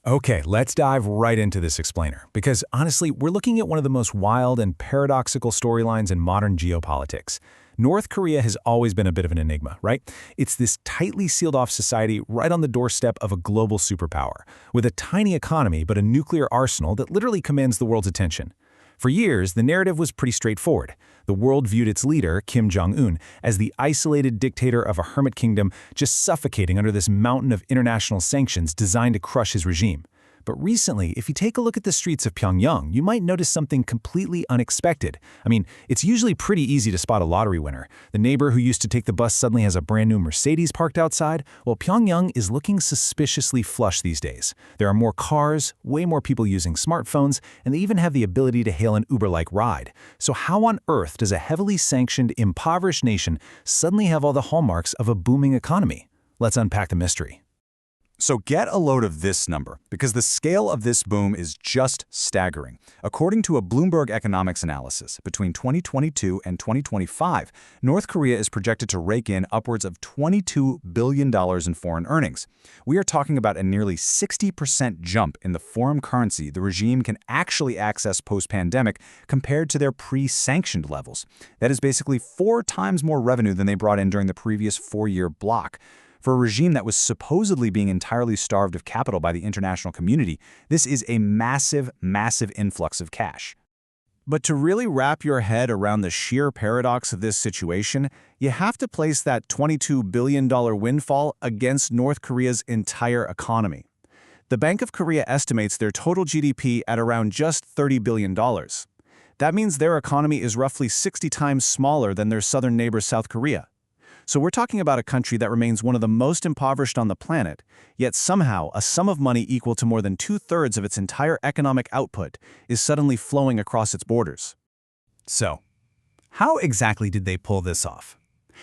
Okay, let's dive right into this explainer, because honestly, we're looking at one of the most wild and paradoxical storylines in modern geopolitics. North Korea has always been a bit of an enigma, right? It's this tightly sealed-off society right on the doorstep of a global superpower, with a tiny economy but a nuclear arsenal that literally commands the world's attention. For years, the narrative was pretty straightforward. The world viewed its leader, Kim Jong-un, as the isolated dictator of a hermit kingdom just suffocating under this mountain of international sanctions designed to crush his regime. But recently, if you take a look at the streets of Pyongyang, you might notice something completely unexpected. I mean, it's usually pretty easy to spot a lottery winner. The neighbor who used to take the bus suddenly has a brand new Mercedes parked outside. Well, Pyongyang is looking suspiciously flush these days. There are more cars, way more people using smartphones, and they even have the ability to hail an Uber-like ride. So how on earth does a heavily sanctioned, impoverished nation suddenly have all the hallmarks of a booming economy? Let's unpack the mystery. So get a load of this number, because the scale of this boom is just staggering. According to a Bloomberg economics analysis, between 2022 and 2025, North Korea is projected to rake in upwards of $22 billion in foreign earnings. We are talking about a nearly 60% jump in the foreign currency the regime can actually access post-pandemic compared to their pre-sanctioned levels. That is basically 4 times more revenue than they brought in during the previous 4-year block. For a regime that was supposedly being entirely starved of capital by the international community, this is a massive, massive influx of cash. But to really wrap your head around the sheer paradox of this situation, you have to place that $22 billion windfall against North Korea's entire economy. The Bank of Korea estimates their total GDP at around just $30 billion. That means their economy is roughly 60 times smaller than their southern neighbor South Korea. So we're talking about a country that remains one of the most impoverished on the planet, yet somehow a sum of money equal to more than 2/3 of its entire economic output is suddenly flowing across its borders. So, how exactly did they pull this off?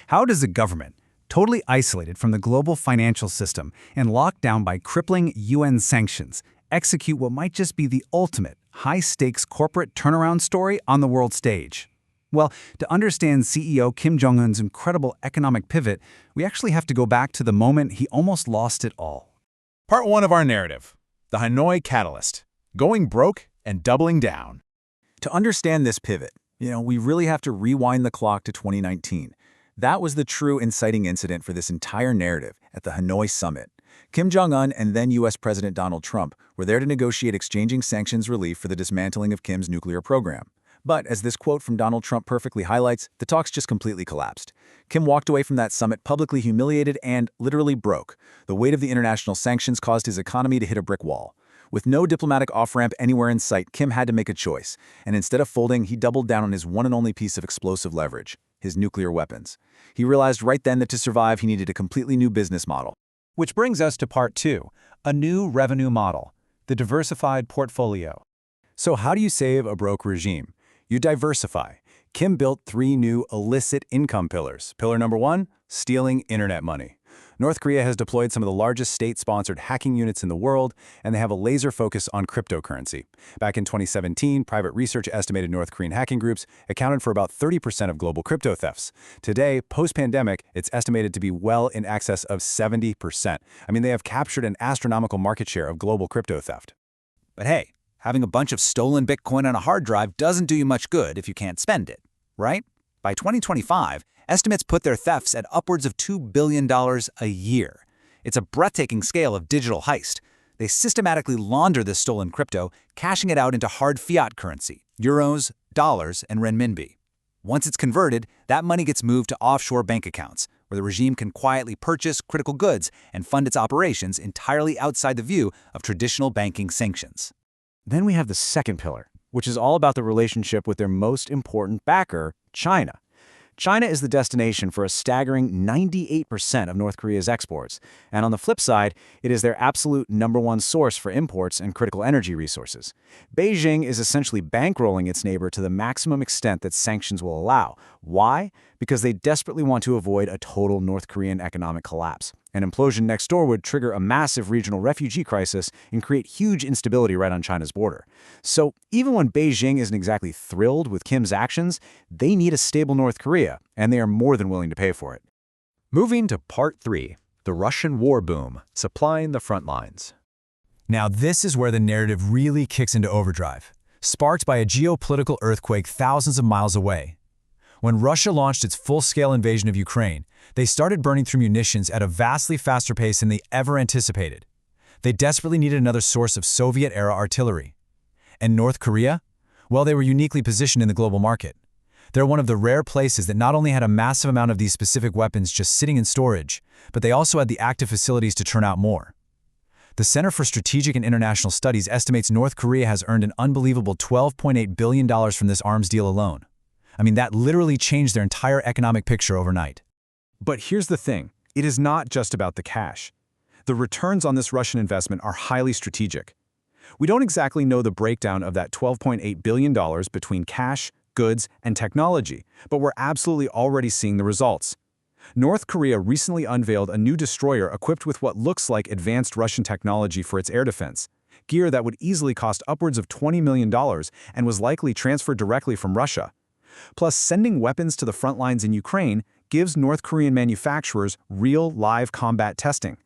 How does a government, totally isolated from the global financial system and locked down by crippling UN sanctions, execute what might just be the ultimate high-stakes corporate turnaround story on the world stage? Well, to understand CEO Kim Jong-un's incredible economic pivot, we actually have to go back to the moment he almost lost it all. Part 1 of our narrative, the Hanoi Catalyst, going broke and doubling down. To understand this pivot, we really have to rewind the clock to 2019. That was the true inciting incident for this entire narrative at the Hanoi summit. Kim Jong-un and then U.S. President Donald Trump were there to negotiate exchanging sanctions relief for the dismantling of Kim's nuclear program. But as this quote from Donald Trump perfectly highlights, the talks just completely collapsed. Kim walked away from that summit publicly humiliated and literally broke. The weight of the international sanctions caused his economy to hit a brick wall. With no diplomatic off-ramp anywhere in sight, Kim had to make a choice. And instead of folding, he doubled down on his one and only piece of explosive leverage, his nuclear weapons. He realized right then that to survive, he needed a completely new business model. Which brings us to part 2, a new revenue model, the diversified portfolio. So how do you save a broke regime? You diversify. Kim built 3 new illicit income pillars. Pillar number 1, stealing internet money. North Korea has deployed some of the largest state-sponsored hacking units in the world, and they have a laser focus on cryptocurrency. Back in 2017, private research estimated North Korean hacking groups accounted for about 30% of global crypto thefts. Today, post-pandemic, it's estimated to be well in excess of 70%. I mean, they have captured an astronomical market share of global crypto theft. But hey, having a bunch of stolen Bitcoin on a hard drive doesn't do you much good if you can't spend it, right? By 2025, estimates put their thefts at upwards of $2 billion a year. It's a breathtaking scale of digital heist. They systematically launder this stolen crypto, cashing it out into hard fiat currency, euros, dollars, and renminbi. Once it's converted, that money gets moved to offshore bank accounts, where the regime can quietly purchase critical goods and fund its operations entirely outside the view of traditional banking sanctions. Then we have the second pillar, which is all about the relationship with their most important backer, China. China is the destination for a staggering 98% of North Korea's exports, and on the flip side, it is their absolute #1 source for imports and critical energy resources. Beijing is essentially bankrolling its neighbor to the maximum extent that sanctions will allow. Why? Because they desperately want to avoid a total North Korean economic collapse. An implosion next door would trigger a massive regional refugee crisis and create huge instability right on China's border. So even when Beijing isn't exactly thrilled with Kim's actions, they need a stable North Korea, and they are more than willing to pay for it. Moving to part 3, the Russian war boom, supplying the front lines. Now this is where the narrative really kicks into overdrive, sparked by a geopolitical earthquake thousands of miles away. When Russia launched its full-scale invasion of Ukraine, they started burning through munitions at a vastly faster pace than they ever anticipated. They desperately needed another source of Soviet-era artillery. And North Korea? Well, they were uniquely positioned in the global market. They're one of the rare places that not only had a massive amount of these specific weapons just sitting in storage, but they also had the active facilities to turn out more. The Center for Strategic and International Studies estimates North Korea has earned an unbelievable $12.8 billion from this arms deal alone. I mean, that literally changed their entire economic picture overnight. But here's the thing, it is not just about the cash. The returns on this Russian investment are highly strategic. We don't exactly know the breakdown of that $12.8 billion between cash, goods, and technology, but we're absolutely already seeing the results. North Korea recently unveiled a new destroyer equipped with what looks like advanced Russian technology for its air defense, gear that would easily cost upwards of $20 million and was likely transferred directly from Russia. Plus, sending weapons to the front lines in Ukraine gives North Korean manufacturers real, live combat testing.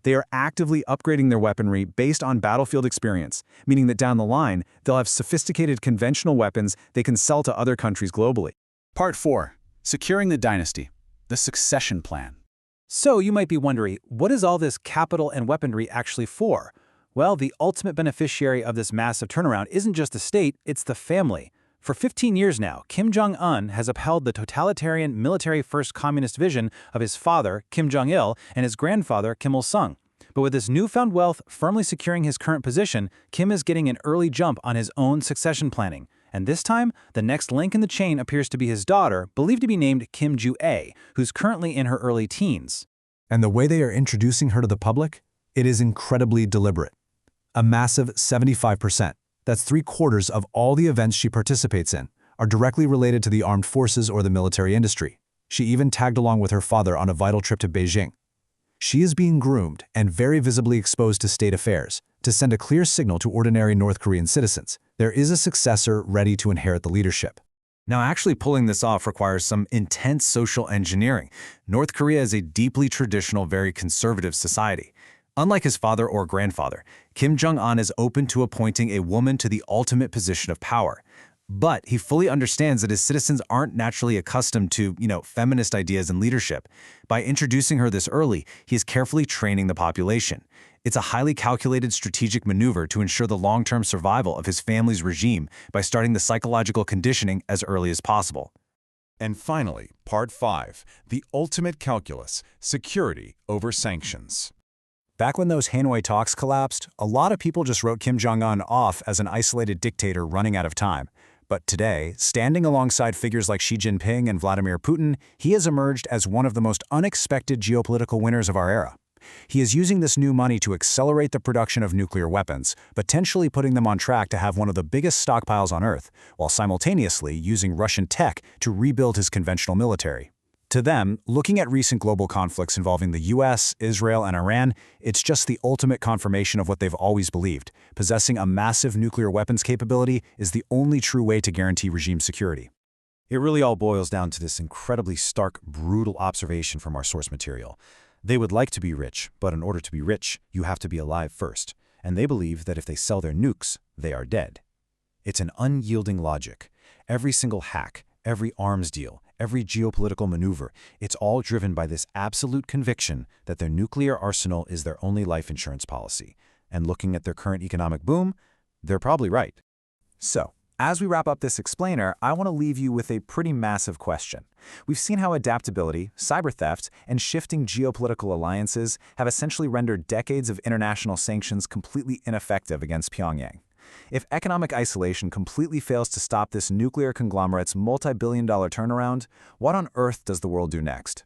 They are actively upgrading their weaponry based on battlefield experience, meaning that down the line, they'll have sophisticated conventional weapons they can sell to other countries globally. Part 4. Securing the dynasty. The succession plan. So you might be wondering, what is all this capital and weaponry actually for? Well, the ultimate beneficiary of this massive turnaround isn't just the state, it's the family. For 15 years now, Kim Jong-un has upheld the totalitarian military-first communist vision of his father, Kim Jong-il, and his grandfather, Kim Il-sung. But with this newfound wealth firmly securing his current position, Kim is getting an early jump on his own succession planning. And this time, the next link in the chain appears to be his daughter, believed to be named Kim Ju-ae, who's currently in her early teens. And the way they are introducing her to the public? It is incredibly deliberate. A massive 75%. That's 3/4 of all the events she participates in, are directly related to the armed forces or the military industry. She even tagged along with her father on a vital trip to Beijing. She is being groomed and very visibly exposed to state affairs to send a clear signal to ordinary North Korean citizens. There is a successor ready to inherit the leadership. Now, actually pulling this off requires some intense social engineering. North Korea is a deeply traditional, very conservative society. Unlike his father or grandfather, Kim Jong-un is open to appointing a woman to the ultimate position of power. But he fully understands that his citizens aren't naturally accustomed to, feminist ideas and leadership. By introducing her this early, he is carefully training the population. It's a highly calculated strategic maneuver to ensure the long-term survival of his family's regime by starting the psychological conditioning as early as possible. And finally, Part 5. The ultimate calculus. Security over sanctions. Back when those Hanoi talks collapsed, a lot of people just wrote Kim Jong-un off as an isolated dictator running out of time. But today, standing alongside figures like Xi Jinping and Vladimir Putin, he has emerged as one of the most unexpected geopolitical winners of our era. He is using this new money to accelerate the production of nuclear weapons, potentially putting them on track to have one of the biggest stockpiles on Earth, while simultaneously using Russian tech to rebuild his conventional military. To them, looking at recent global conflicts involving the US, Israel, and Iran, it's just the ultimate confirmation of what they've always believed. Possessing a massive nuclear weapons capability is the only true way to guarantee regime security. It really all boils down to this incredibly stark, brutal observation from our source material. They would like to be rich, but in order to be rich, you have to be alive first. And they believe that if they sell their nukes, they are dead. It's an unyielding logic. Every single hack, every arms deal, every geopolitical maneuver, it's all driven by this absolute conviction that their nuclear arsenal is their only life insurance policy. And looking at their current economic boom, they're probably right. So, as we wrap up this explainer, I want to leave you with a pretty massive question. We've seen how adaptability, cyber theft, and shifting geopolitical alliances have essentially rendered decades of international sanctions completely ineffective against Pyongyang. If economic isolation completely fails to stop this nuclear conglomerate's multi-billion-dollar turnaround, what on earth does the world do next?